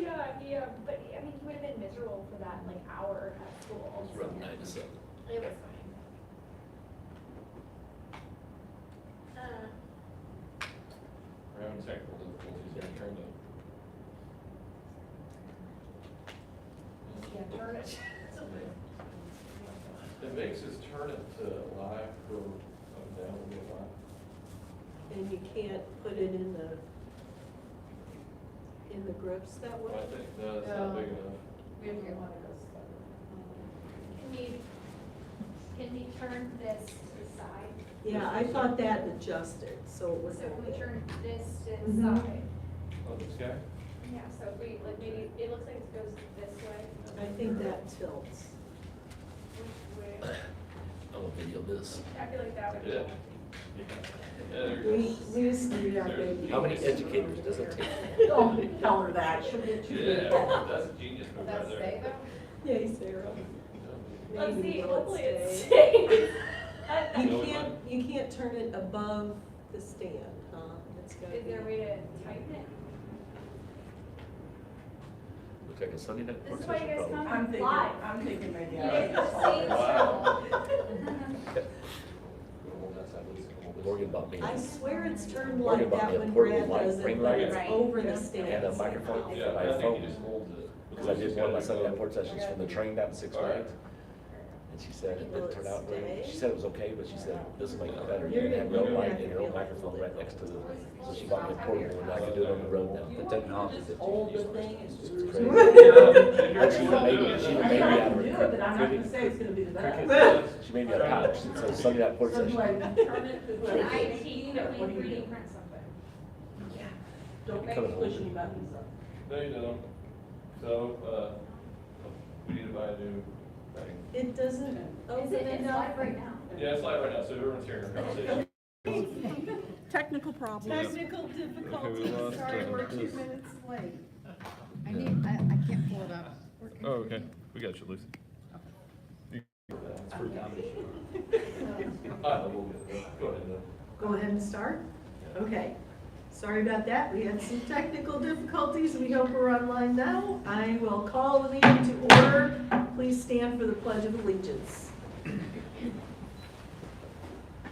Yeah, but I mean, he would have been miserable for that like hour at school. It's run 9 to 7. It was fine. We're having technical difficulties here, turn Yeah, turn it. it makes us turn it to live for, down to get live. And you can't put it in the groups that way? I think, no, it's not big enough. We have to get one of those. Can we turn this to the side? Yeah, I thought that adjusted, so it was. So can we turn this to the Mhm. side? Oh, this guy? Yeah, so if we, like, maybe, it looks like it goes this way. I think that tilts. Which way? I'll video this. I feel like that would be. Yeah. Yeah, there you We used to do that, There's- baby. How many educators does it take? Don't tell her that, she'll get go. you. Yeah, that's a genius move right That's there. stay though? Yay, Sarah. Let's Maybe see, will hopefully it stay. stays. You can't turn it above the stand, huh? It's gotta Is there a be. way to tighten it? Looks like a Sunday night This work is why you session guys probably. come live. I'm thinking maybe. You I guys like have seen Wow. so. Morgan bought me I swear it's turned Morgan like bought me that a when portable Brad light, does it, ring but light, it's Right. over the Yeah. stand. and a microphone. Yeah, My I think phone. he just holds it. Because I did one of my Sunday night work sessions from the train down to Six Flags. And she said it didn't turn out very, she said it was okay, but she said, this will make it better. You can have your own mic and your own microphone right next to the, so she bought me a portable and I can do it on the road now. The technology that you use. It's crazy. But she made me out of do it, but I'm not cricket. gonna say it's gonna be the best. She made me a pouch, and so Sunday night work So do I session. turn it to Can the I 18 or what do you do? print something? Don't make Come me and push hold any it. buttons up. No, you don't. So, we need to buy a new thing. It doesn't Is open it, it's enough. live right now? Yeah, it's live right now, so everyone's hearing our conversation. Technical problem. Technical difficulties, lost, sorry, we're this. 2 minutes late. I can't pull it up. Oh, okay. We got you, Lucy. It's free comedy. We'll get it. Go ahead, though. Go ahead and start? Okay. Sorry about that. We had some technical difficulties. We hope we're online now. I will call the meeting to order. Please stand for the Pledge of Allegiance.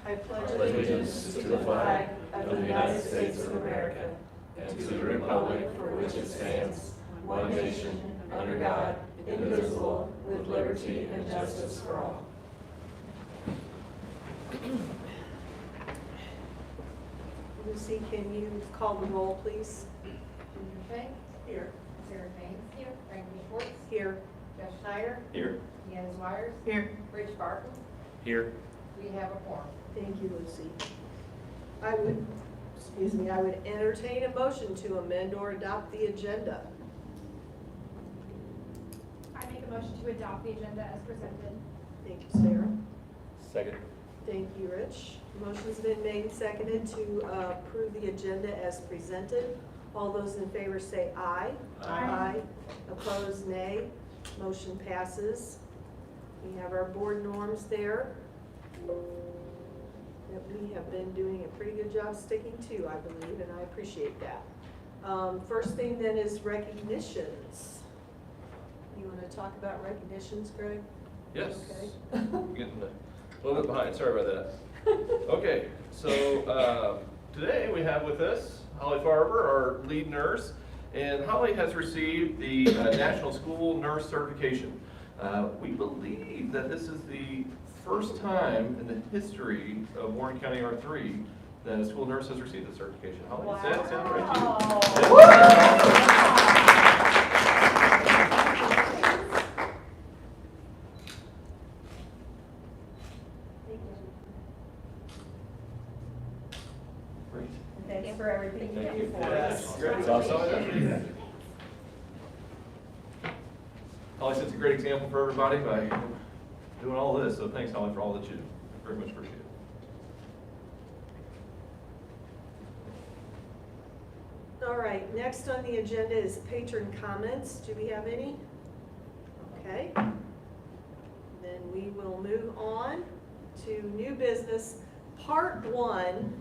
I pledge allegiance to the flag of the United States of America and to the republic for which it stands, one nation, under God, indivisible, with liberty and justice for all. Lucy, can you call the roll, please? Okay, Here. Sarah James. Here. Frankie Schwartz. Here. Jeff Schneider. Here. Deanna Wires. Here. Rich Barton. Here. We have a quorum. Thank you, Lucy. I would entertain a motion to amend or adopt the agenda. I make a motion to adopt the agenda as presented. Thank you, Sarah. Second. Thank you, Rich. Motion's been made and seconded to approve the agenda as presented. All those in favor say aye. Aye. Opposed, nay. Motion passes. We have our board norms there that we have been doing a pretty good job sticking to, I believe, and I appreciate that. First thing then is recognitions. You want to talk about recognitions, Greg? Yes. Okay. I'm getting a little bit behind, sorry about that. Okay, so today we have with us Holly Farber, our lead nurse, and Holly has received the National School Nurse Certification. We believe that this is the first time in the history of Warren County R3 that a school nurse has received the certification. Holly, does that sound right to you? Great. Thanks for everything you Thank do you. for us. It's awesome. Holly sets a great example for everybody by doing all this, so thanks, Holly, for all that you do. Very much appreciate it. All right, next on the agenda is patron comments. Do we have any? Okay. Then we will move on to new business, part 1,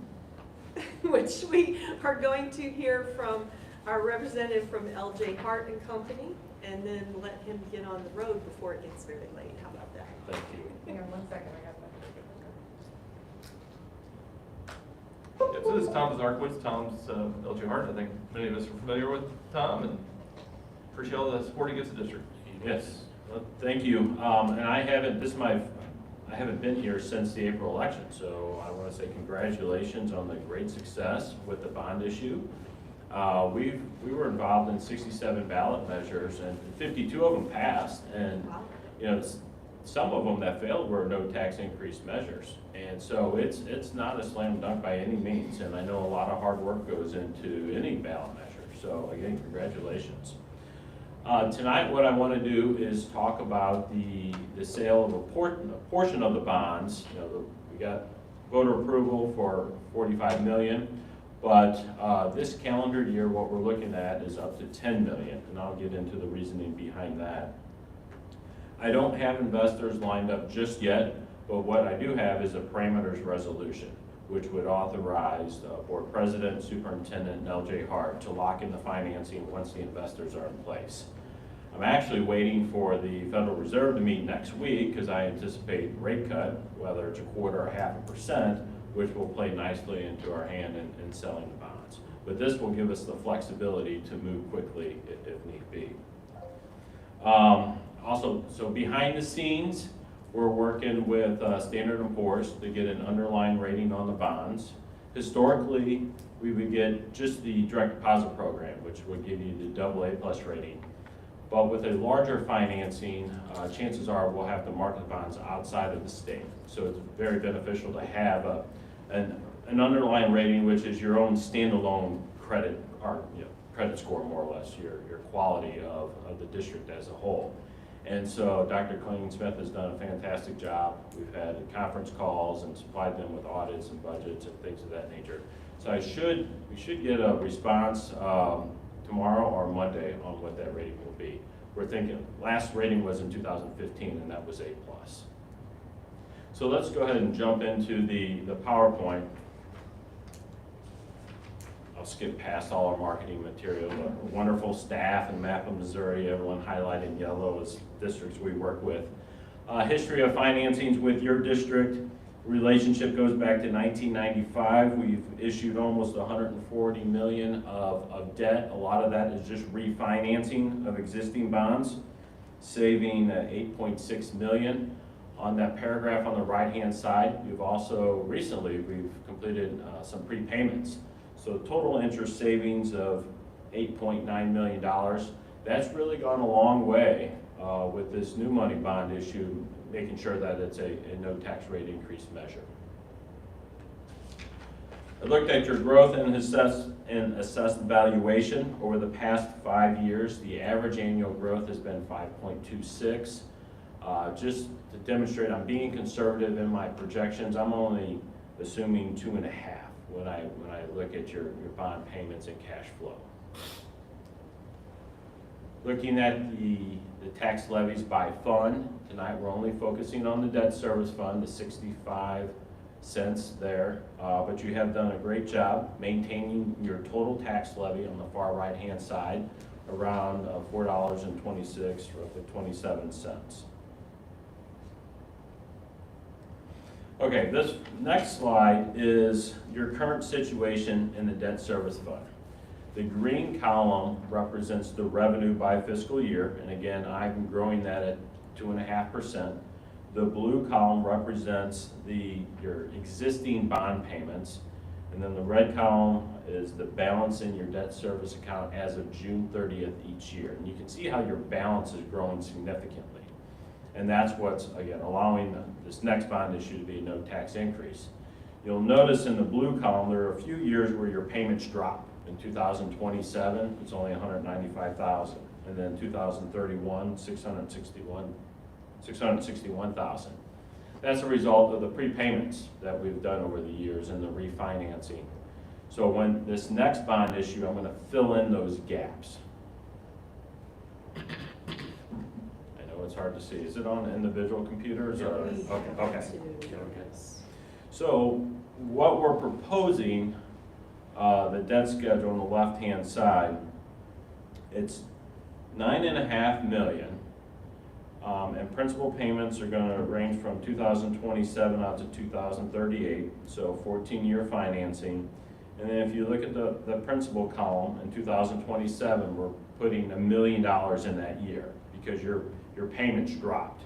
which we are going to hear from our representative from LJ Hart and Company, and then let him get on the road before it gets very late. How about that? Thank you. Hang on 1 second, I got that. Yeah, so this is Tom Zarkowitz. Tom's LJ Hart. I think many of us are familiar with Tom and appreciate all the support he gives the district. Yes, well, thank you. And I haven't been here since the April election, so I want to say congratulations on the great success with the bond issue. We were involved in 67 ballot measures, and 52 of them passed, and Wow. you know, some of them that failed were no tax increase measures. And so it's not a slam dunk by any means, and I know a lot of hard work goes into any ballot measure. So again, congratulations. Tonight, what I want to do is talk about the sale of a portion of the bonds. You know, we got voter approval for 45 million, but this calendar year, what we're looking at is up to 10 million, and I'll get into the reasoning behind that. I don't have investors lined up just yet, but what I do have is a parameters resolution, which would authorize board president, superintendent, and LJ Hart to lock in the financing once the investors are in place. I'm actually waiting for the Federal Reserve to meet next week because I anticipate rate cut, whether it's 1/4 or 0.5%, which will play nicely into our hand in selling the bonds. But this will give us the flexibility to move quickly if need be. Also, so behind the scenes, we're working with Standard & Poor's to get an underlying rating on the bonds. Historically, we would get just the direct deposit program, which would give you the AA+ rating. But with a larger financing, chances are we'll have to market bonds outside of the state. So it's very beneficial to have an underlying rating, which is your own standalone credit, or credit score more or less, your quality of the district as a whole. And so Dr. Kling-Smith has done a fantastic job. We've had conference calls and supplied them with audits and budgets and things of that nature. So we should get a response tomorrow or Monday on what that rating will be. We're thinking, last rating was in 2015 and that was A+. So let's go ahead and jump into the PowerPoint. I'll skip past all our marketing material, but wonderful staff in Mappa, Missouri, everyone highlighted in yellow as districts we work with. History of financings with your district. Relationship goes back to 1995. We've issued almost 140 million of debt. A lot of that is just refinancing of existing bonds, saving 8.6 million. On that paragraph on the right-hand side, we've completed some prepayments. So total interest savings of $8.9 million. That's really gone a long way with this new money bond issue, making sure that it's a no tax rate increase measure. I looked at your growth and assessed valuation over the past 5 years. The average annual growth has been 5.26. Just to demonstrate I'm being conservative in my projections, I'm only assuming 2.5 when I look at your bond payments and cash flow. Looking at the tax levies by fund, tonight we're only focusing on the debt service fund, the 65 cents there, but you have done a great job maintaining your total tax levy on the far right-hand side around $4.26, roughly 27 cents. Okay, this next slide is your current situation in the debt service fund. The green column represents the revenue by fiscal year, and again, I'm growing that at 2.5%. The blue column represents your existing bond payments, and then the red column is the balance in your debt service account as of June 30th each year. And you can see how your balance is growing significantly. And that's what's, again, allowing this next bond issue to be a no tax increase. You'll notice in the blue column, there are a few years where your payments drop. In 2027, it's only $195,000. And then 2031, $661,000. That's a result of the prepayments that we've done over the years and the refinancing. So when this next bond issue, I'm going to fill in those gaps. It's hard to see. Is it on individual computers? Or? Okay. So what we're proposing, the debt schedule on the left-hand side, It's 9.5 million. And principal payments are gonna range from 2027 out to 2038, so 14-year financing. And then if you look at the principal column, in 2027, we're putting $1 million in that year because your payments dropped.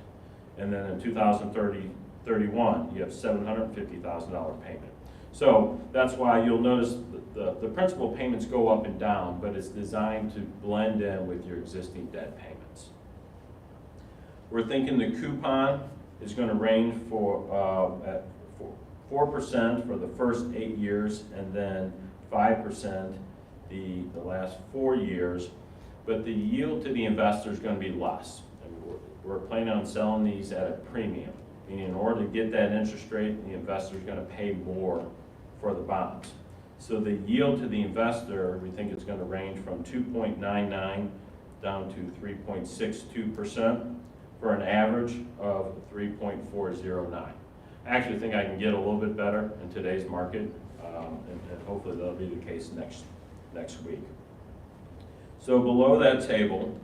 And then in 2031, you have $750,000 payment. So that's why you'll notice the principal payments go up and down, but it's designed to blend in with your existing debt payments. We're thinking the coupon is going to range at 4% for the first 8 years, and then 5% the last 4 years. But the yield to the investor is going to be less. And we're planning on selling these at a premium, meaning in order to get that interest rate, the investor is going to pay more for the bonds. So the yield to the investor, we think it's going to range from 2.99 down to 3.62%. For an average of 3.409. I actually think I can get a little bit better in today's market, and hopefully that'll be the case next week. So below that table,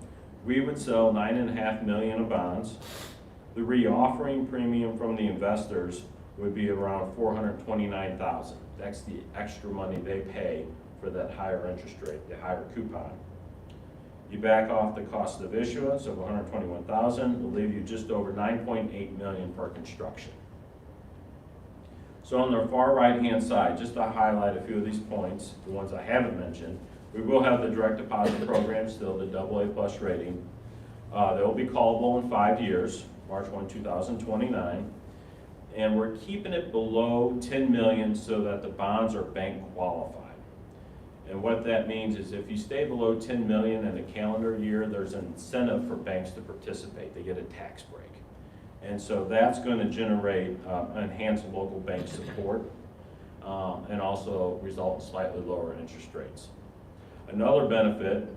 we would sell 9.5 million of bonds. The reoffering premium from the investors would be around $429,000. That's the extra money they pay for that higher interest rate, the higher coupon. You back off the cost of issuance of $121,000, will leave you just over $9.8 million for construction. So on the far right-hand side, just to highlight a few of these points, the ones I haven't mentioned, we will have the direct deposit program still, the AA+ rating. They'll be callable in 5 years, March 1, 2029. And we're keeping it below 10 million so that the bonds are bank qualified. And what that means is if you stay below 10 million in a calendar year, there's an incentive for banks to participate. They get a tax break. And so that's going to generate enhanced local bank support and also result in slightly lower interest rates. Another benefit,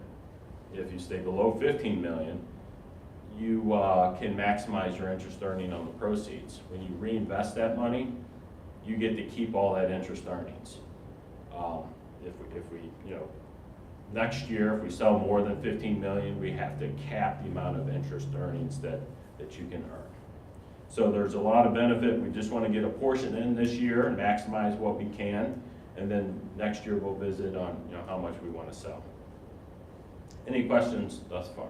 if you stay below 15 million, you can maximize your interest earning on the proceeds. When you reinvest that money, you get to keep all that interest earnings. If we, next year, if we sell more than 15 million, we have to cap the amount of interest earnings that you can earn. So there's a lot of benefit. We just want to get a portion in this year and maximize what we can, and then next year we'll visit on how much we want to sell. Any questions thus far?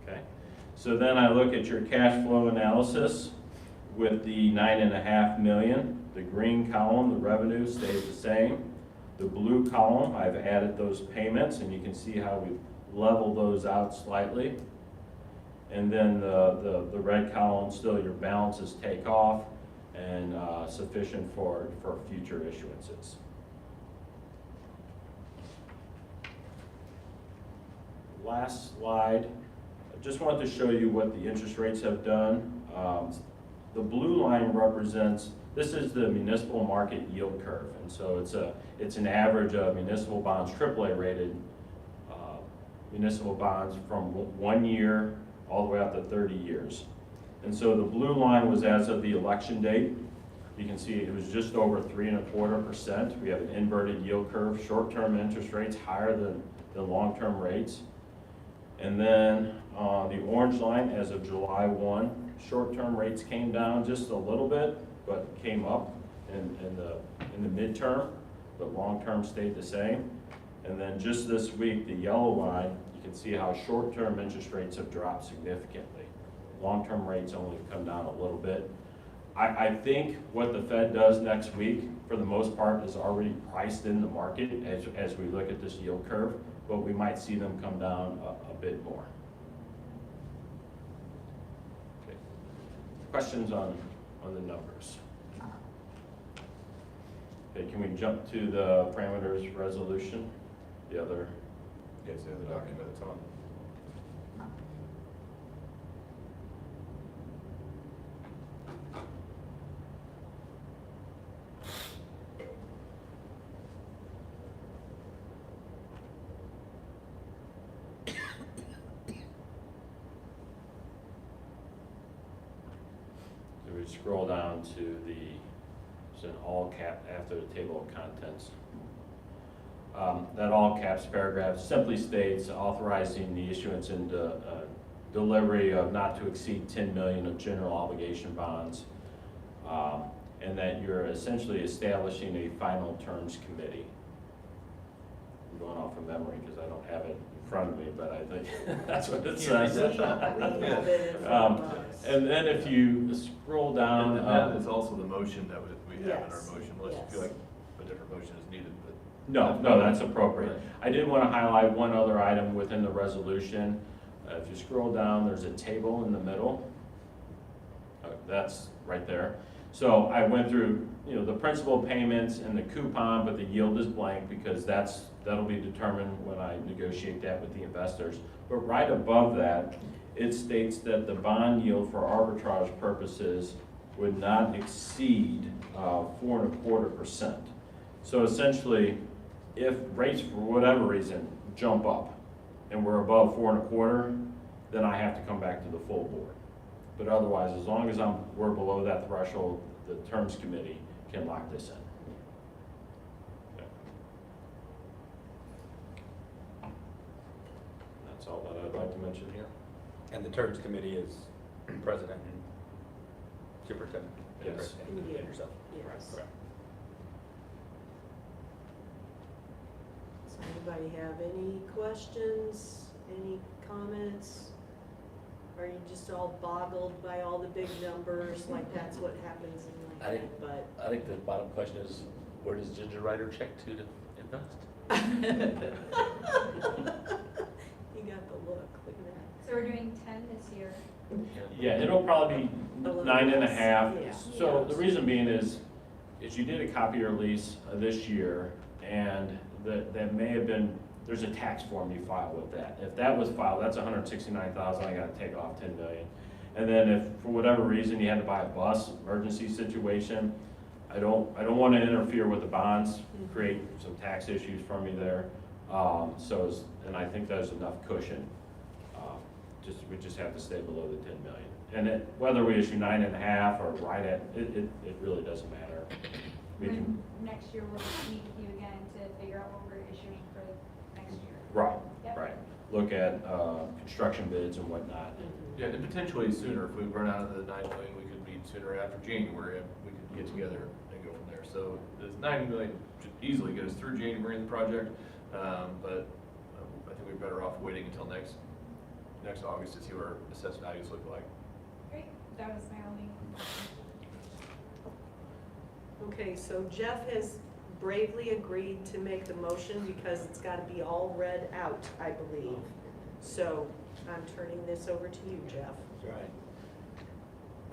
Okay. So then I look at your cash flow analysis with the 9.5 million. The green column, the revenue, stays the same. The blue column, I've added those payments, and you can see how we level those out slightly. And then the red column, still your balances take off and sufficient for future issuances. Last slide, I just wanted to show you what the interest rates have done. The blue line represents, this is the municipal market yield curve, and so it's an average of municipal bonds, AAA rated municipal bonds from 1 year all the way out to 30 years. And so the blue line was as of the election date. You can see it was just over 3.25%. We have an inverted yield curve, short-term interest rates higher than the long-term rates. And then the orange line, as of July 1, short-term rates came down just a little bit, but came up in the midterm, but long-term stayed the same. And then just this week, the yellow line, you can see how short-term interest rates have dropped significantly. Long-term rates only come down a little bit. I think what the Fed does next week, for the most part, is already priced in the market as we look at this yield curve, but we might see them come down a bit more. Okay. Questions on the numbers? Okay, can we jump to the parameters resolution? The other. Yes, the other document it's on. So we scroll down to it's an all cap after the table of contents. That all caps paragraph simply states authorizing the issuance and delivery of not to exceed 10 million of general obligation bonds. And that you're essentially establishing a final terms committee. I'm going off of memory because I don't have it in front of me, but I think that's what it says. We have it in front of us. And then if you scroll down. And that is also the motion that we have in our Yes, motion, unless you yes. feel like a different motion is needed, but. No, that's appropriate. I did want to highlight one other item within the resolution. If you scroll down, there's a table in the middle. That's right there. So I went through, the principal payments and the coupon, but the yield is blank because that'll be determined when I negotiate that with the investors. But right above that, it states that the bond yield for arbitrage purposes would not exceed 4.25%. So essentially, if rates for whatever reason jump up and we're above 4.25, then I have to come back to the full board. But otherwise, as long as we're below that threshold, the terms committee can lock this in. That's all that I'd like to mention here. And the terms committee is president and superintendent? Yes. And yourself? Yes. Correct. Does anybody have any questions, any comments? Are you just all boggled by all the big numbers, like that's what happens in my I head, think- but? I think the bottom question is, where does Ginger write her check to invest? You got the look, look at that. So we're doing 10 this year. Yeah, it'll probably be A little 9.5. less, yeah. So the reason being is you did a copier lease this year, and that may have been, there's a tax form you file with that. If that was filed, that's 169,000, I gotta take off 10 million. And then if, for whatever reason, you had to buy a bus, emergency situation, I don't wanna interfere with the bonds, create some tax issues for me there. And I think there's enough cushion. We just have to stay below the 10 million. And whether we issue 9.5 or right at, it really doesn't matter. We can, And next year we'll meet with you again to figure out what we're issuing for next year. right, Yep. right. Look at construction bids and whatnot. Yeah, and potentially sooner, if we run out of the 9 million, we could meet sooner after January, and we could get together and go from there. So this 90 million should easily get us through January in the project, but I think we're better off waiting until next August to see what our assessed values look like. Great, that was my only. Okay, so Jeff has bravely agreed to make the motion because it's gotta be all read out, I believe. So I'm turning this over to you, Jeff. That's right.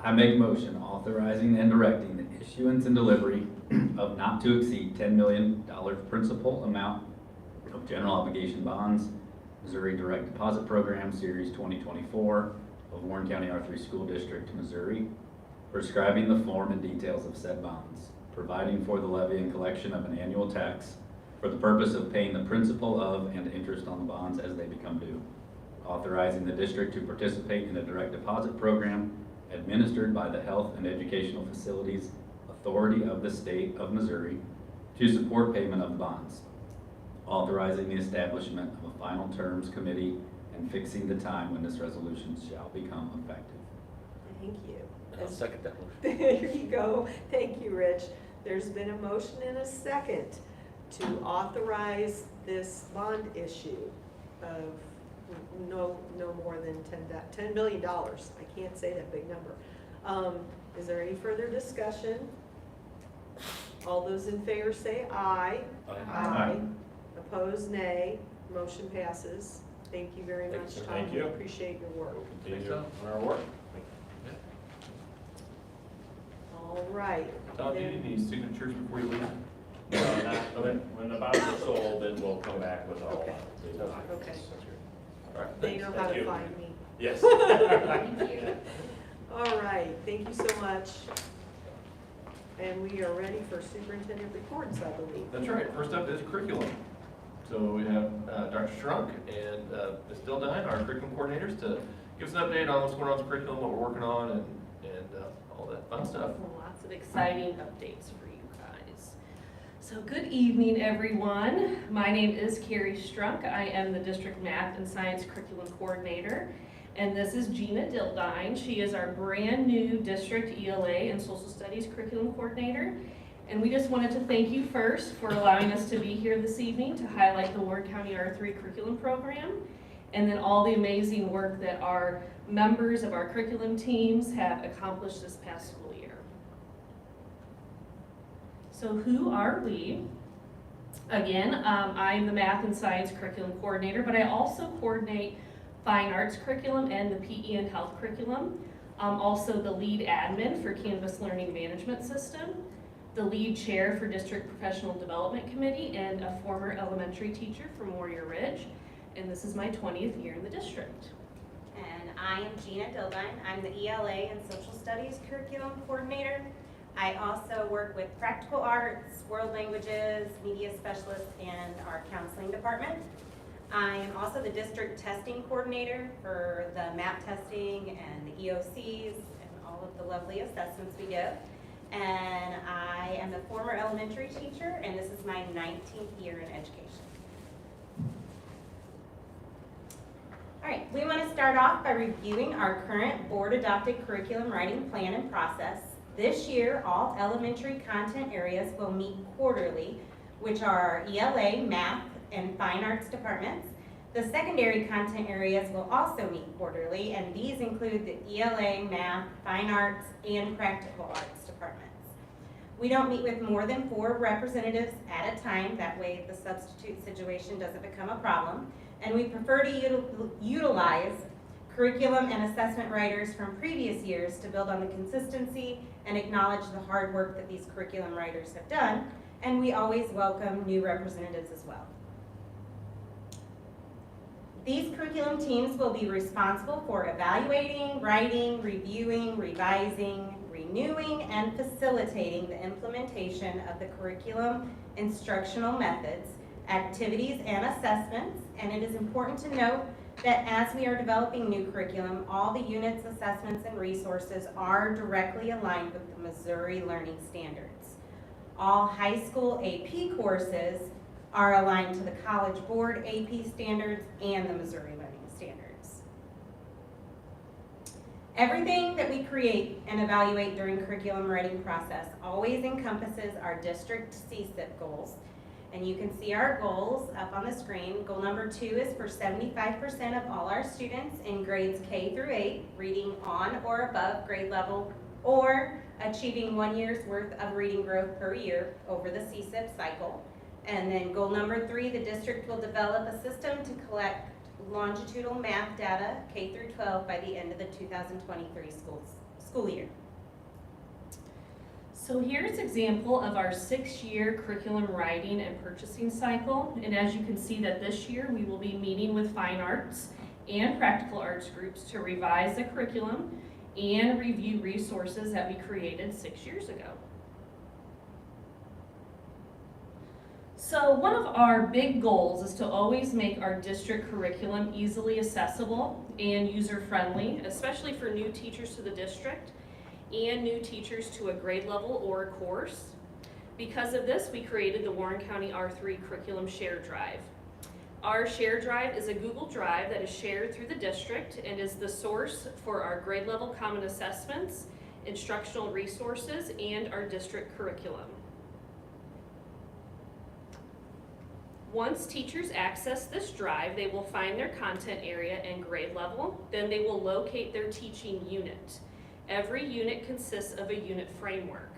I make a motion authorizing and directing the issuance and delivery of not to exceed $10 million principal amount of general obligation bonds, Missouri Direct Deposit Program, Series 2024 of Warren County R3 School District, Missouri, prescribing the form and details of said bonds, providing for the levy and collection of an annual tax for the purpose of paying the principal of and interest on the bonds as they become due, authorizing the district to participate in a direct deposit program administered by the Health and Educational Facilities Authority of the State of Missouri to support payment of the bonds, authorizing the establishment of a final terms committee and fixing the time when this resolution shall become effective. Thank you. And I'll second that motion. There you go. Thank you, Rich. There's been a motion and a second to authorize this bond issue of no more than $10 million. I can't say that big number. Is there any further discussion? All those in favor say aye. Aye. Opposed, nay. Motion passes. Thank you very Thank much, you, Tom. sir. Thank you. We appreciate your work. We'll continue Thanks, on our work. All right. Tom, do you need any signatures before you leave? When the bonds are sold, then we'll come back with all Okay. the documents. Okay. All right, They thanks. know how Thank to you. find me. Yes. Thank you. All right, thank you so much. And we are ready for superintendent reports, I believe. That's right, first up is curriculum. So we have Dr. Strunk and Ms. Dildine, our curriculum coordinators, to give us an update on what's going on with curriculum, what we're working on, and all that fun stuff. Lots of exciting updates for you guys. So good evening, everyone. My name is Carrie Strunk. I am the District Math and Science Curriculum Coordinator. And this is Gina Dildine. She is our brand new District ELA and Social Studies Curriculum Coordinator. And we just wanted to thank you first for allowing us to be here this evening to highlight the Warren County R3 curriculum program, and then all the amazing work that our members of our curriculum teams have accomplished this past school year. So who are we? Again, I'm the Math and Science Curriculum Coordinator, but I also coordinate Fine Arts Curriculum and the PE and Health Curriculum. I'm also the lead admin for Canvas Learning Management System, the lead chair for District Professional Development Committee, and a former elementary teacher from Warrior Ridge. And this is my 20th year in the district. And I am Gina Dildine. I'm the ELA and Social Studies Curriculum Coordinator. I also work with Practical Arts, World Languages, Media Specialist, and our Counseling Department. I am also the District Testing Coordinator for the MAP testing and the EOCs and all of the lovely assessments we give. And I am a former elementary teacher, and this is my 19th year in education. All right, we want to start off by reviewing our current board-adopted curriculum writing plan and process. This year, all elementary content areas will meet quarterly, which are ELA, Math, and Fine Arts departments. The secondary content areas will also meet quarterly, and these include the ELA, Math, Fine Arts, and Practical Arts departments. We don't meet with more than 4 representatives at a time. That way the substitute situation doesn't become a problem. And we prefer to utilize curriculum and assessment writers from previous years to build on the consistency and acknowledge the hard work that these curriculum writers have done. And we always welcome new representatives as well. These curriculum teams will be responsible for evaluating, writing, reviewing, revising, renewing, and facilitating the implementation of the curriculum instructional methods, activities, and assessments. And it is important to note that as we are developing new curriculum, all the units, assessments, and resources are directly aligned with the Missouri Learning Standards. All high school AP courses are aligned to the College Board AP standards and the Missouri Learning Standards. Everything that we create and evaluate during curriculum writing process always encompasses our district CSIP goals. And you can see our goals up on the screen. Goal number 2 is for 75% of all our students in grades K through 8 reading on or above grade level, or achieving 1 year's worth of reading growth per year over the CSIP cycle. And then goal number 3, the district will develop a system to collect longitudinal math data K through 12 by the end of the 2023 school year. So here's an example of our 6-year curriculum writing and purchasing cycle. And as you can see that this year we will be meeting with Fine Arts and Practical Arts groups to revise the curriculum and review resources that we created 6 years ago. So one of our big goals is to always make our district curriculum easily accessible and user-friendly, especially for new teachers to the district and new teachers to a grade level or a course. Because of this, we created the Warren County R3 Curriculum Share Drive. Our Share Drive is a Google Drive that is shared through the district and is the source for our grade level common assessments, instructional resources, and our district curriculum. Once teachers access this drive, they will find their content area and grade level. Then they will locate their teaching unit. Every unit consists of a unit framework.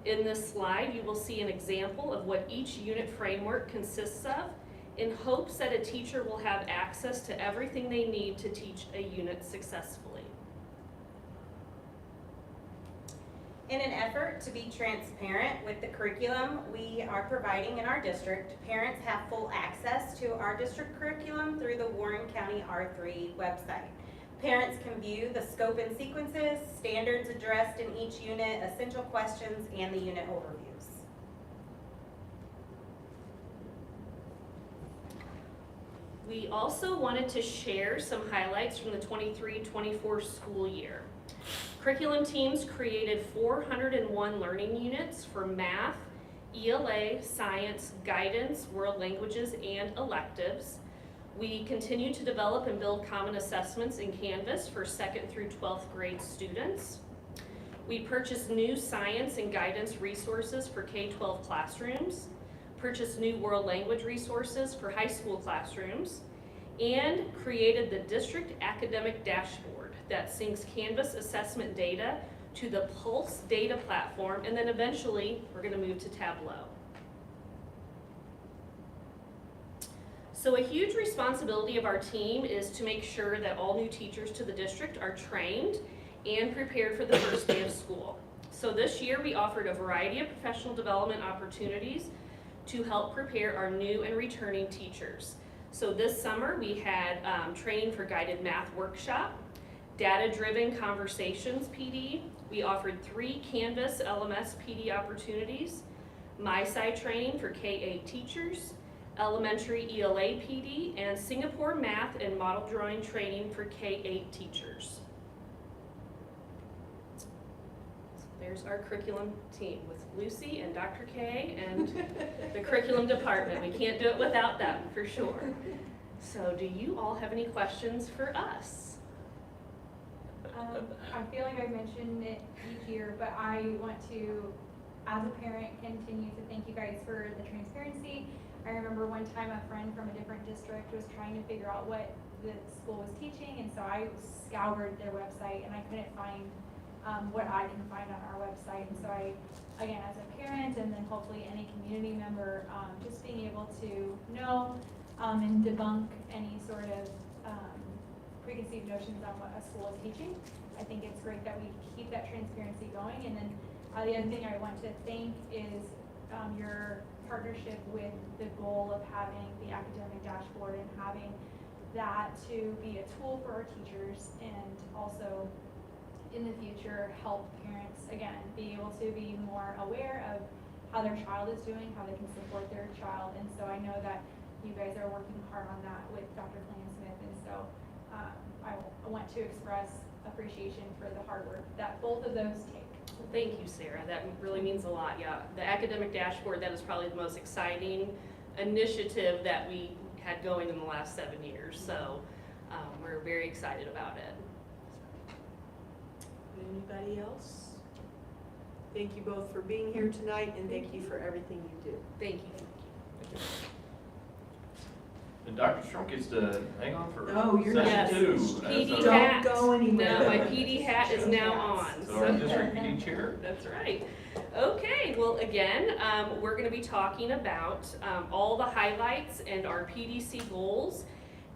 In this slide, you will see an example of what each unit framework consists of, in hopes that a teacher will have access to everything they need to teach a unit successfully. In an effort to be transparent with the curriculum we are providing in our district, parents have full access to our district curriculum through the Warren County R3 website. Parents can view the scope and sequences, standards addressed in each unit, essential questions, and the unit overviews. We also wanted to share some highlights from the 23-24 school year. Curriculum teams created 401 learning units for math, ELA, science, guidance, world languages, and electives. We continue to develop and build common assessments in Canvas for 2nd through 12th grade students. We purchased new science and guidance resources for K-12 classrooms, purchased new world language resources for high school classrooms, and created the district academic dashboard that syncs Canvas assessment data to the Pulse data platform, and then eventually we're going to move to Tableau. So a huge responsibility of our team is to make sure that all new teachers to the district are trained and prepared for the first day of school. So this year we offered a variety of professional development opportunities to help prepare our new and returning teachers. So this summer we had training for guided math workshop, data-driven conversations PD. We offered 3 Canvas LMS PD opportunities, MySci training for K-8 teachers, elementary ELA PD, and Singapore math and model drawing training for K-8 teachers. So there's our curriculum team with Lucy and Dr. K and the curriculum department. We can't do it without them, for sure. So do you all have any questions for us? I feel like I've mentioned it each year, but I want to, as a parent, continue to thank you guys for the transparency. I remember one time a friend from a different district was trying to figure out what the school was teaching, and so I scoured their website and I couldn't find what I can find on our website. And so I, again, as a parent and then hopefully any community member, just being able to know and debunk any sort of preconceived notions on what a school is teaching. I think it's great that we keep that transparency going. And then the other thing I want to thank is your partnership with the goal of having the academic dashboard and having that to be a tool for our teachers, and also in the future help parents, again, be able to be more aware of how their child is doing, how they can support their child. And so I know that you guys are working hard on that with Dr. Klansmith, and so I want to express appreciation for the hard work that both of those take. Thank you, Sarah. That really means a lot. Yeah, the academic dashboard, that is probably the most exciting initiative that we had going in the last 7 years. So we're very excited about it. Anybody else? Thank you both for being here tonight, and thank you for everything you do. Thank you. And Dr. Strunk gets to hang on for Oh, you're not. Yes. session 2. PD as Don't our- hat. go anywhere. No, my PD hat is now on. So our district PD chair. That's right. Okay, well, again, we're going to be talking about all the highlights and our PDC goals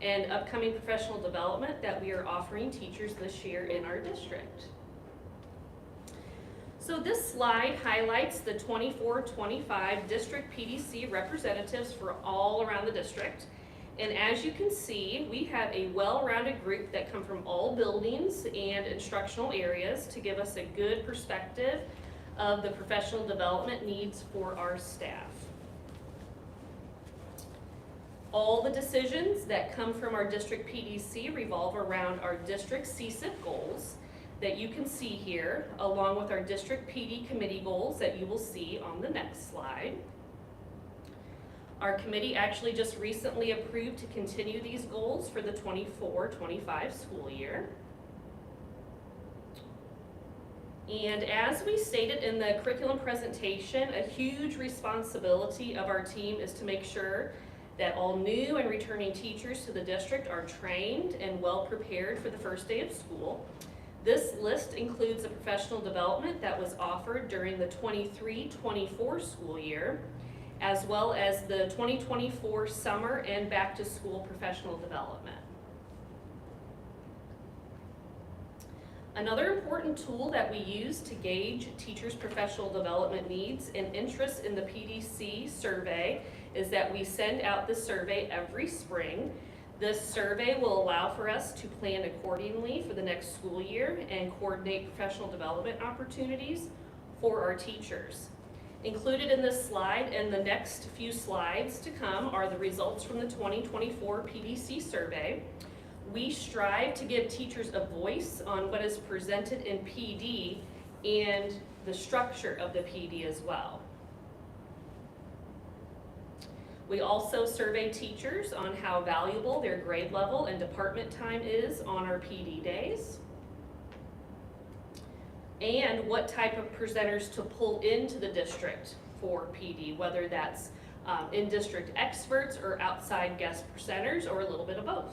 and upcoming professional development that we are offering teachers this year in our district. So this slide highlights the 24-25 district PDC representatives for all around the district. And as you can see, we have a well-rounded group that come from all buildings and instructional areas to give us a good perspective of the professional development needs for our staff. All the decisions that come from our district PDC revolve around our district CSIP goals that you can see here, along with our district PD committee goals that you will see on the next slide. Our committee actually just recently approved to continue these goals for the 24-25 school year. And as we stated in the curriculum presentation, a huge responsibility of our team is to make sure that all new and returning teachers to the district are trained and well prepared for the first day of school. This list includes the professional development that was offered during the 23-24 school year, as well as the 2024 summer and back to school professional development. Another important tool that we use to gauge teachers' professional development needs and interest in the PDC survey is that we send out this survey every spring. This survey will allow for us to plan accordingly for the next school year and coordinate professional development opportunities for our teachers. Included in this slide and the next few slides to come are the results from the 2024 PDC survey. We strive to give teachers a voice on what is presented in PD and the structure of the PD as well. We also survey teachers on how valuable their grade level and department time is on our PD days, and what type of presenters to pull into the district for PD, whether that's in-district experts or outside guest presenters, or a little bit of both.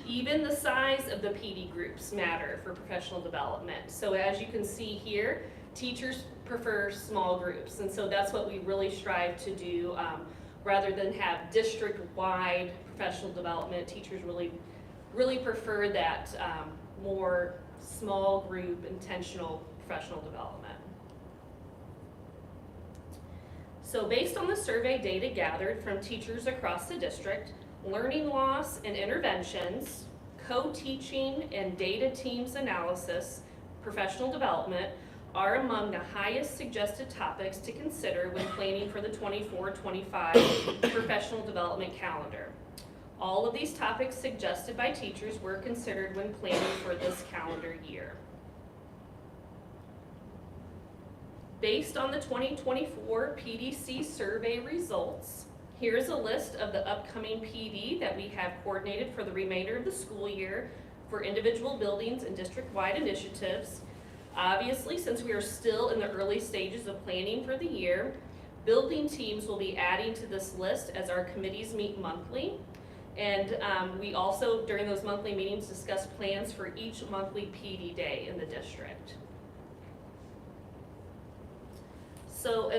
Even the size of the PD groups matter for professional development. So as you can see here, teachers prefer small groups, and so that's what we really strive to do. Rather than have district-wide professional development, teachers really prefer that more small group, intentional professional development. So based on the survey data gathered from teachers across the district, learning loss and interventions, co-teaching and data teams analysis, professional development are among the highest suggested topics to consider when planning for the 24-25 professional development calendar. All of these topics suggested by teachers were considered when planning for this calendar year. Based on the 2024 PDC survey results, here's a list of the upcoming PD that we have coordinated for the remainder of the school year for individual buildings and district-wide initiatives. Obviously, since we are still in the early stages of planning for the year, building teams will be adding to this list as our committees meet monthly. And we also, during those monthly meetings, discuss plans for each monthly PD day in the district. So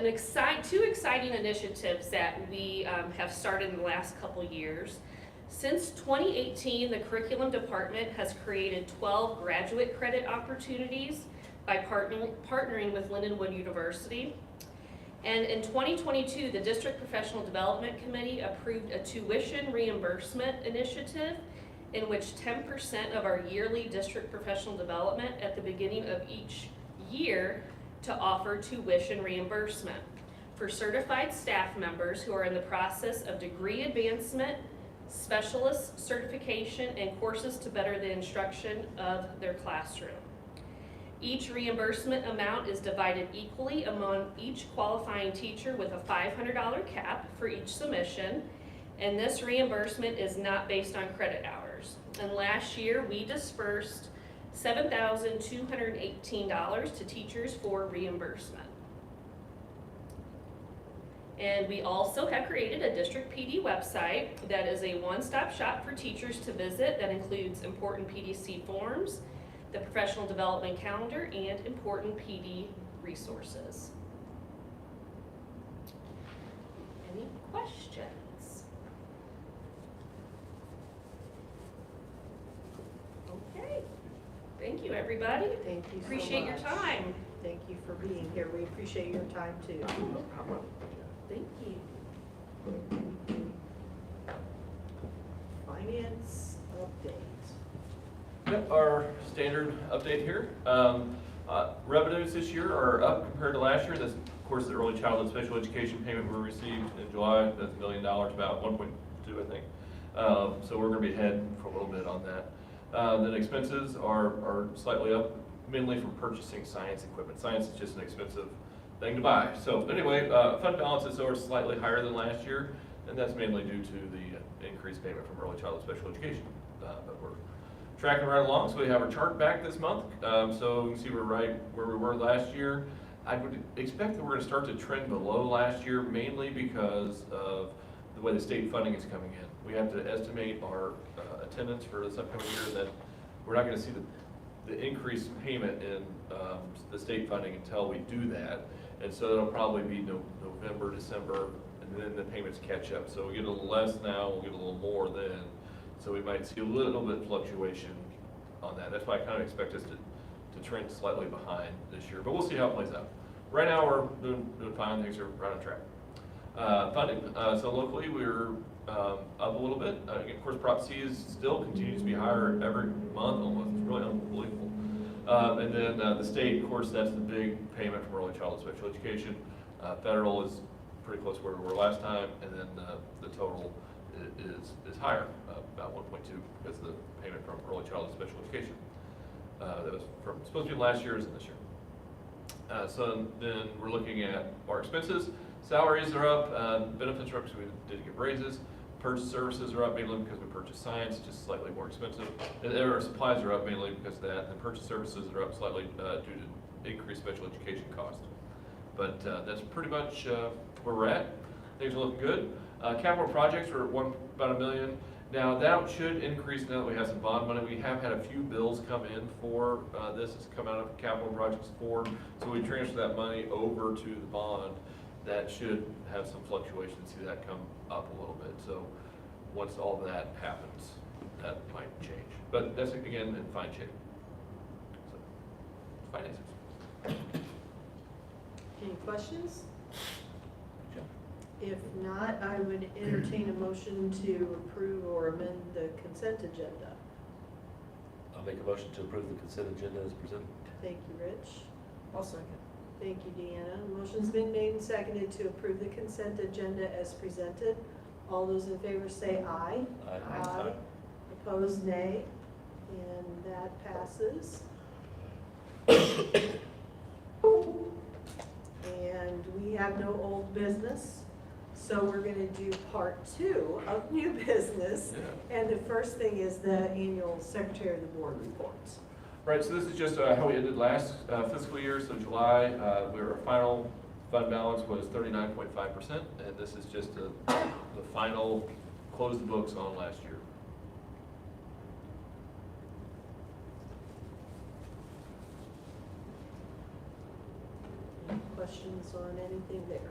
two exciting initiatives that we have started in the last couple years. Since 2018, the curriculum department has created 12 graduate credit opportunities by partnering with Lindenwood University. And in 2022, the District Professional Development Committee approved a tuition reimbursement initiative in which 10% of our yearly district professional development at the beginning of each year to offer tuition reimbursement for certified staff members who are in the process of degree advancement, specialist certification, and courses to better the instruction of their classroom. Each reimbursement amount is divided equally among each qualifying teacher with a $500 cap for each submission, and this reimbursement is not based on credit hours. And last year, we dispersed $7,218 to teachers for reimbursement. And we also have created a district PD website that is a one-stop shop for teachers to visit that includes important PDC forms, the professional development calendar, and important PD resources. Any questions? Okay. Thank you, everybody. Thank you so Appreciate your much. time. Thank you for being here. We appreciate your time too. Thank you. Finance update. Yep, our standard update here. Revenues this year are up compared to last year. This, of course, the early childhood special education payment we received in July. That's $1 million, about 1.2, I think. So we're going to be ahead for a little bit on that. Then expenses are slightly up, mainly from purchasing science equipment. Science is just an expensive thing to buy. So anyway, fund balances are slightly higher than last year, and that's mainly due to the increased payment from early childhood special education. But we're tracking right along, so we have our chart back this month. So you can see we're right where we were last year. I would expect that we're going to start to trend below last year, mainly because of the way the state funding is coming in. We have to estimate our attendance for this upcoming year, and then we're not going to see the increased payment in the state funding until we do that. And so it'll probably be November, December, and then the payments catch up. So we get a little less now, we'll get a little more then. So we might see a little bit of fluctuation on that. That's why I kind of expect us to trend slightly behind this year, but we'll see how it plays out. Right now, we're doing fine. Things are right on track. Funding, so locally, we're up a little bit. Of course, Prop C still continues to be higher every month almost. It's really unbelievable. And then the state, of course, that's the big payment from early childhood special education. Federal is pretty close to where we were last time, and then the total is higher, about 1.2, because the payment from early childhood special education that was supposed to be last year is in this year. So then we're looking at our expenses. Salaries are up, benefits are up because we did get raises. Purchase services are up mainly because we purchased science, just slightly more expensive. And then our supplies are up mainly because of that. And purchase services are up slightly due to increased special education cost. But that's pretty much where we're at. Things are looking good. Capital projects are at about $1 million. Now that should increase now that we have some bond money. We have had a few bills come in for this. It's come out of capital projects form. So we transfer that money over to the bond. That should have some fluctuation. See that come up a little bit. So once all that happens, that might change. But that's again in fine shape. So, finances. Any questions? If not, I would entertain a motion to approve or amend the consent agenda. I'll make a motion to approve the consent agenda as presented. Thank you, Rich. I'll second. Thank you, Deanna. Motion's been made and seconded to approve the consent agenda as presented. All those in favor say aye. Aye. Opposed, nay. And that passes. And we have no old business, so we're gonna do part 2 of new business. Yeah. And the first thing is the annual Secretary of the Board reports. Right, so this is just how we ended last fiscal year, so July, our final fund balance was 39.5%, and this is just the final, close the books on last year. Any questions on anything there?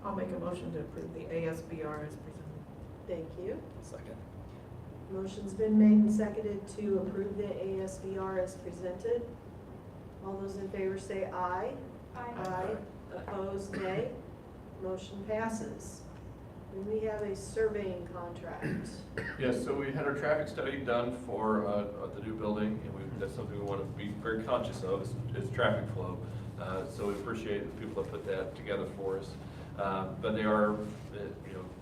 I'll make a motion to approve the ASBR as presented. Thank you. Second. Motion's been made and seconded to approve the ASBR as presented. All those in favor say aye. Aye. Opposed, nay. Motion passes. And we have a surveying contract. Yes, so we had our traffic study done for the new building, and that's something we want to be very conscious of, is traffic flow. So we appreciate the people that put that together for us. But they are,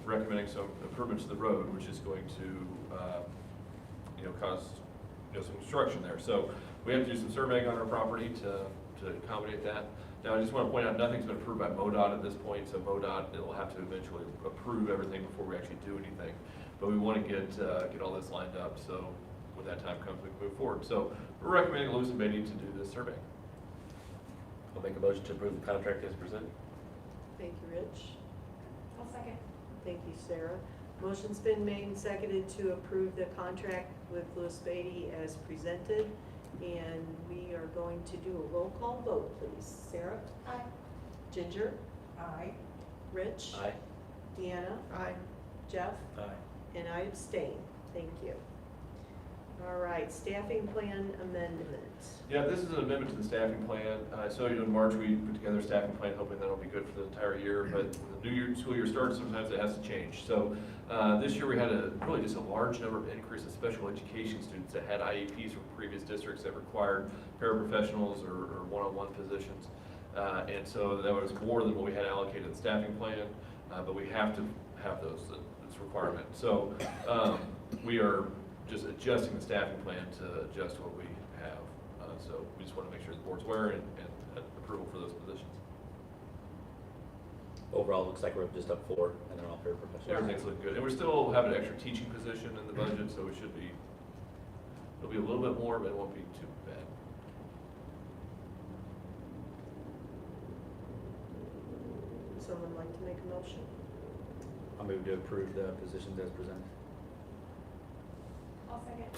recommending some improvements to the road, which is going to, cause, some construction there. So we have to do some surveying on our property to accommodate that. Now, I just want to point out, nothing's been approved by MoDOT at this point, so MoDOT, it will have to eventually approve everything before we actually do anything. But we want to get all this lined up, so when that time comes, we can move forward. So we're recommending Lewis and Beatty to do this survey. I'll make a motion to approve the contract as presented. Thank you, Rich. I'll second. Thank you, Sarah. Motion's been made and seconded to approve the contract with Lewis Beatty as presented. And we are going to do a roll call vote, please. Sarah? Aye. Ginger? Aye. Rich? Aye. Deanna? Aye. Jeff? Aye. And I abstain. Thank you. All right, staffing plan amendment. Yeah, this is an amendment to the staffing plan. So in March, we put together a staffing plan, hoping that'll be good for the entire year. But when the new school year starts, sometimes it has to change. So this year, we had really just a large number of increase in special education students that had IEPs from previous districts that required paraprofessionals or one-on-one positions. And so that was more than what we had allocated in the staffing plan, but we have to have those, this requirement. So we are just adjusting the staffing plan to adjust what we have. So we just want to make sure the board's aware and approval for those positions. Overall, it looks like we're just up 4, and they're all paraprofessionals. Everything's looking good. And we're still having an extra teaching position in the budget, so it should be, it'll be a little bit more, but it won't be too bad. Someone like to make a motion? I'll move to approve the positions as presented. I'll second.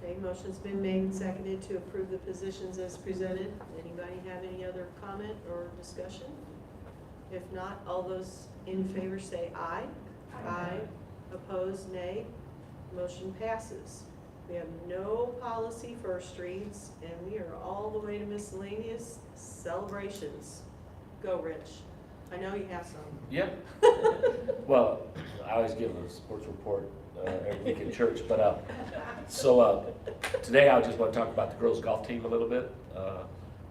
Okay, motion's been made and seconded to approve the positions as presented. Anybody have any other comment or discussion? If not, all those in favor say aye. Aye. Opposed, nay. Motion passes. We have no policy first reads, and we are all the way to miscellaneous celebrations. Go, Rich. I know you have some. Yeah. Well, I always give a sports report every week in church, but today I just want to talk about the girls' golf team a little bit.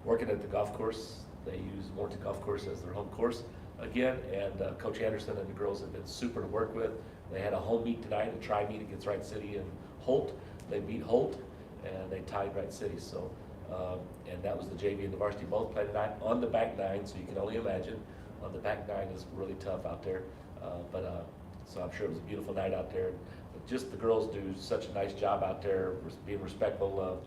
Working at the golf course, they use Morton Golf Course as their home course again, and Coach Anderson and the girls have been super to work with. They had a home meet tonight, a tri-meet against Wright City and Holt. They beat Holt, and they tied Wright City, so, and that was the JV and the varsity both played tonight on the back nine, so you can only imagine. On the back nine is really tough out there, so I'm sure it was a beautiful night out there. But just the girls do such a nice job out there, being respectful of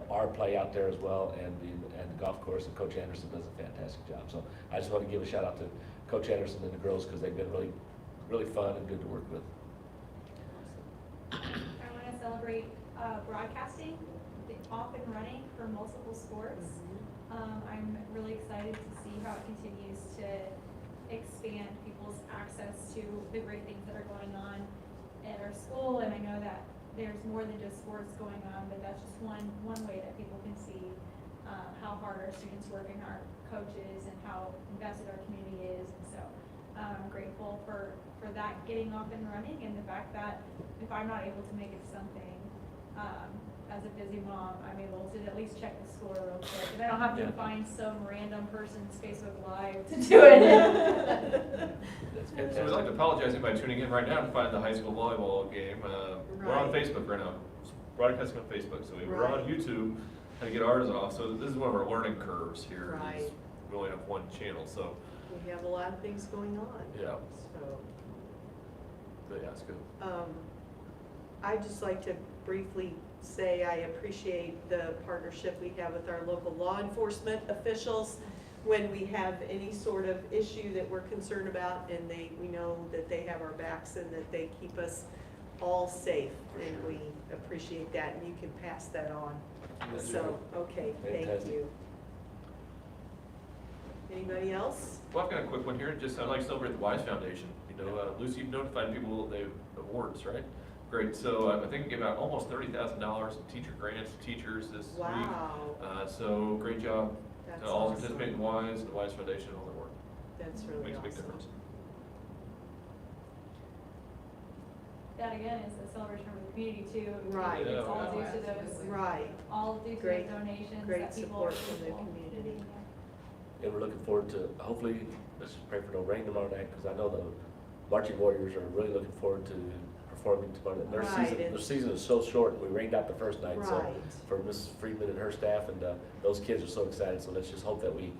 our play out there as well, and the golf course, and Coach Anderson does a fantastic job. So I just want to give a shout out to Coach Anderson and the girls, because they've been really, really fun and good to work with. I want to celebrate broadcasting, off and running for multiple sports. I'm really excited to see how it continues to expand people's access to the great things that are going on at our school. And I know that there's more than just sports going on, but that's just one way that people can see how hard our students work and our coaches and how invested our community is. And so I'm grateful for that getting off and running, and the fact that if I'm not able to make it to something, as a busy mom, I'm able to at least check the score real quick, and I don't have to find some random person's Facebook Live to do it. That's So fantastic. we'd like to apologize by tuning in right now to find the high school volleyball game. We're on Right. Facebook right now, broadcasting on Facebook, so we're on Right. YouTube, how to get ours off. So this is one of our learning curves here. Right. is We only have one channel, so, We have a lot of things going on, yeah, so. but yeah, it's good. I'd just like to briefly say I appreciate the partnership we have with our local law enforcement officials when we have any sort of issue that we're concerned about, and we know that they have our backs and that they keep us all safe, and we appreciate that, and you can pass that on. So, okay, thank Fantastic. you. Anybody else? Well, I've got a quick one here. Just, I'd like to celebrate the Wise Foundation. You know, Lucy, you've notified people they have awards, right? Great. So I think we gave out almost $30,000 in teacher grants to teachers this week. Wow, So great job that's to all awesome. participate in Wise, and the Wise Foundation, all their work. That's really Makes a big awesome. difference. That again is a celebration of the community too. Right. It's all Yeah. due to Oh, those, absolutely. Right, all due to Great- those donations great that people. support from the community. And we're looking forward to, hopefully, let's just pray for no rain tomorrow night, because I know the marching warriors are really looking forward to performing tomorrow night. Right, Their season is so short, and we rained out the first night, so right. for Mrs. Friedman and her staff, and those kids are so excited, so let's just hope that we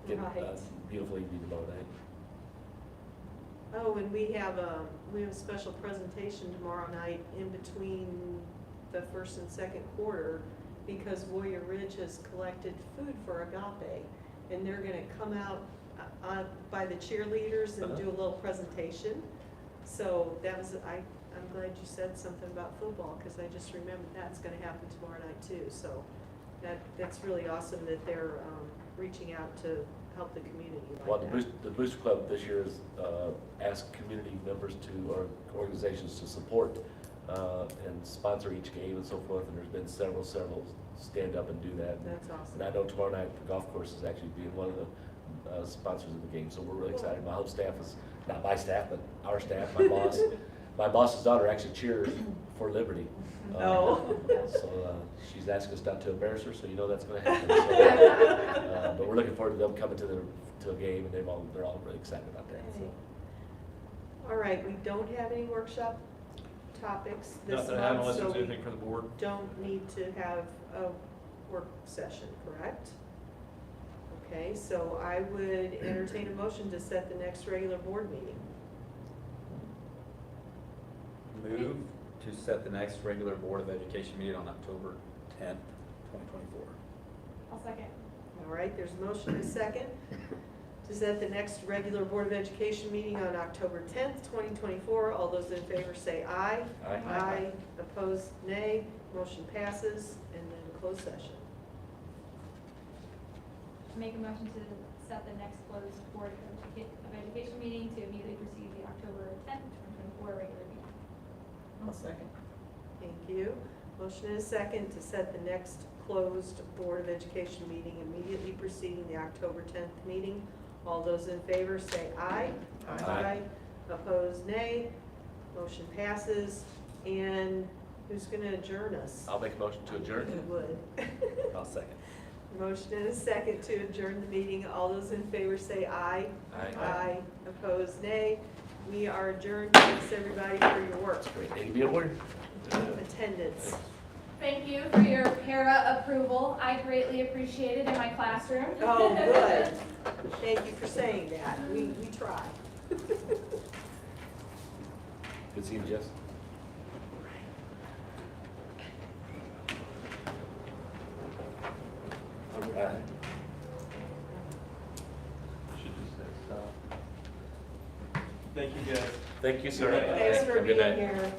get a Right. beautiful evening tomorrow night. Oh, and we have a special presentation tomorrow night in between the first and second quarter, because Warrior Ridge has collected food for Agape, and they're gonna come out by the cheerleaders and do a little presentation. So that was, I'm glad you said something about football, because I just remembered that's gonna happen tomorrow night too. So that's really awesome that they're reaching out to help the community Well, like that. the Booster Club this year has asked community members or organizations to support and sponsor each game and so forth, and there's been several stand up and do that. That's awesome. And I know tomorrow night, the golf course is actually being one of the sponsors of the game, so we're really excited. My whole staff is, not my staff, but our staff, my boss. My boss's daughter actually cheers for Liberty. Oh. So she's asking us not to embarrass her, so you know that's gonna happen. So, but we're looking forward to them coming to a game, and they're all really excited about that. So. All right, we don't have any workshop topics this Nothing to have month, unless so there's we anything from the board. don't need to have a work session, correct? Okay, so I would entertain a motion to set the next regular board meeting. Move to set the next regular Board of Education meeting on October 10th, 2024. I'll second. All right, there's a motion and a second to set the next regular Board of Education meeting on October 10th, 2024. All those in favor say aye. Aye. Aye. Opposed, nay. Motion passes, and then closed session. Make a motion to set the next closed Board of Education meeting to immediately precede the October 10th, 2024 regular meeting. I'll second. Thank you. Motion and a second to set the next closed Board of Education meeting immediately preceding the October 10th meeting. All those in favor say aye. Aye. Opposed, nay. Motion passes. And who's going to adjourn us? I'll make a motion to adjourn. Who would? I'll second. Motion and a second to adjourn the meeting. All those in favor say aye. Aye. Aye. Opposed, nay. We are adjourned. Thanks, everybody, for your work. Great day to be a lawyer. Attendance. Thank you for your para approval. I greatly appreciate it in my classroom. Oh, good. Thank you for saying that. We try. Good seeing you, Jess. All right. Should just say stop. Thank you, guys. Thank you, sir. Thanks for Have a good being night. here.